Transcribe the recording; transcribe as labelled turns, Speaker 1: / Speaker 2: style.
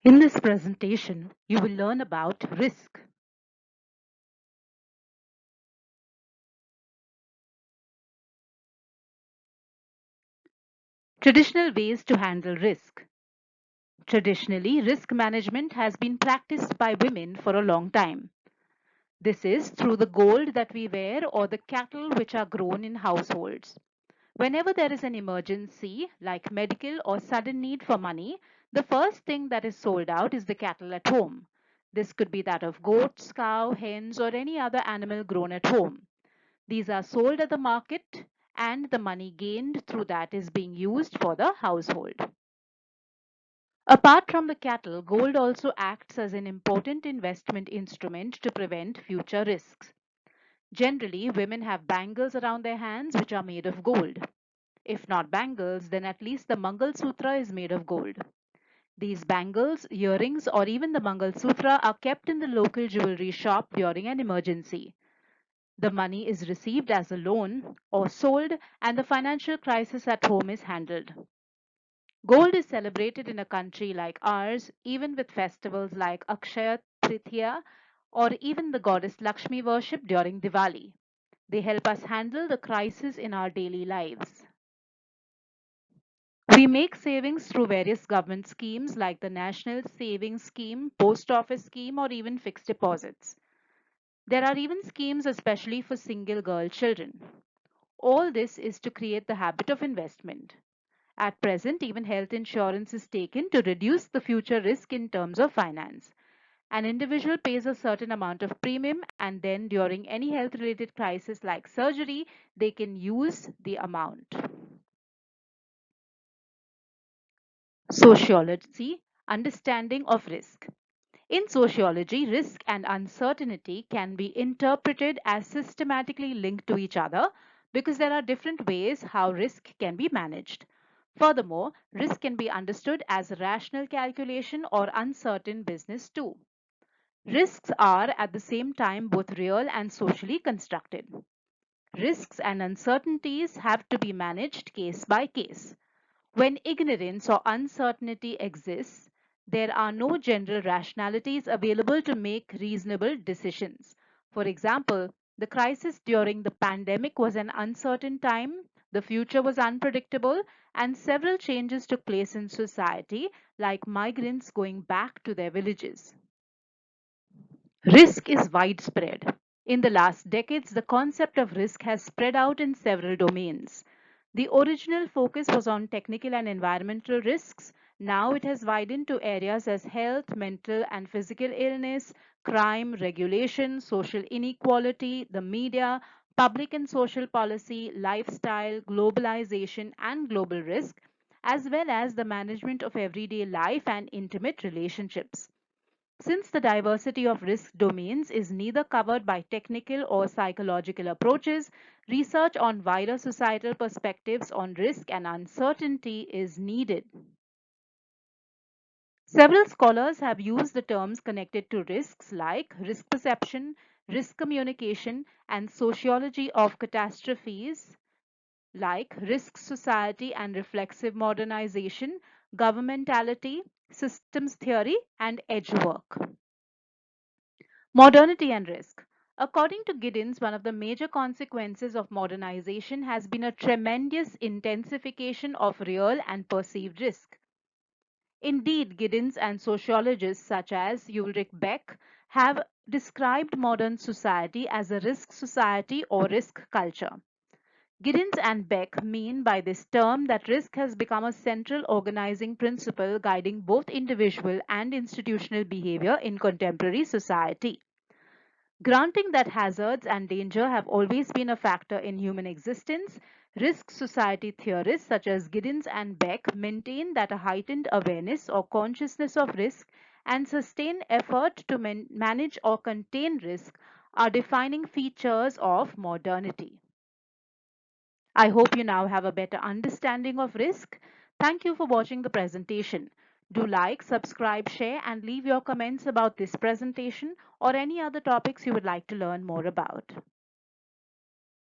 Speaker 1: In this presentation, you will learn about risk. Traditional ways to handle risk. Traditionally, risk management has been practiced by women for a long time. This is through the gold that we wear or the cattle which are grown in households. Whenever there is an emergency, like medical or sudden need for money, the first thing that is sold out is the cattle at home. This could be that of goats, cow, hens, or any other animal grown at home. These are sold at the market, and the money gained through that is being used for the household. Apart from the cattle, gold also acts as an important investment instrument to prevent future risks. Generally, women have bangles around their hands which are made of gold. If not bangles, then at least the Mangal Sutra is made of gold. These bangles, earrings, or even the Mangal Sutra are kept in the local jewelry shop during an emergency. The money is received as a loan or sold, and the financial crisis at home is handled. Gold is celebrated in a country like ours, even with festivals like Akshaya Tritiya or even the goddess Lakshmi worship during Diwali. They help us handle the crisis in our daily lives. We make savings through various government schemes like the National Savings Scheme, Post Office Scheme, or even fixed deposits. There are even schemes especially for single girl children. All this is to create the habit of investment. At present, even health insurance is taken to reduce the future risk in terms of finance. An individual pays a certain amount of premium, and then during any health related crisis like surgery, they can use the amount. Sociology, understanding of risk. In sociology, risk and uncertainty can be interpreted as systematically linked to each other because there are different ways how risk can be managed. Furthermore, risk can be understood as rational calculation or uncertain business too. Risks are at the same time both real and socially constructed. Risks and uncertainties have to be managed case by case. When ignorance or uncertainty exists, there are no general rationalities available to make reasonable decisions. For example, the crisis during the pandemic was an uncertain time, the future was unpredictable, and several changes took place in society, like migrants going back to their villages. Risk is widespread. In the last decades, the concept of risk has spread out in several domains. The original focus was on technical and environmental risks. Now it has widened to areas as health, mental and physical illness, crime, regulation, social inequality, the media, public and social policy, lifestyle, globalization, and global risk, as well as the management of everyday life and intimate relationships. Since the diversity of risk domains is neither covered by technical or psychological approaches, research on wider societal perspectives on risk and uncertainty is needed. Several scholars have used the terms connected to risks like risk perception, risk communication, and sociology of catastrophes like risk society and reflexive modernization, governmentality, systems theory, and edge work. Modernity and risk. According to Giddens, one of the major consequences of modernization has been a tremendous intensification of real and perceived risk. Indeed, Giddens and sociologists such as Ulrich Beck have described modern society as a risk society or risk culture. Giddens and Beck mean by this term that risk has become a central organizing principle guiding both individual and institutional behavior in contemporary society. Granting that hazards and danger have always been a factor in human existence, risk society theorists such as Giddens and Beck maintain that a heightened awareness or consciousness of risk and sustained effort to manage or contain risk are defining features of modernity. I hope you now have a better understanding of risk. Thank you for watching the presentation. Do like, subscribe, share, and leave your comments about this presentation or any other topics you would like to learn more about.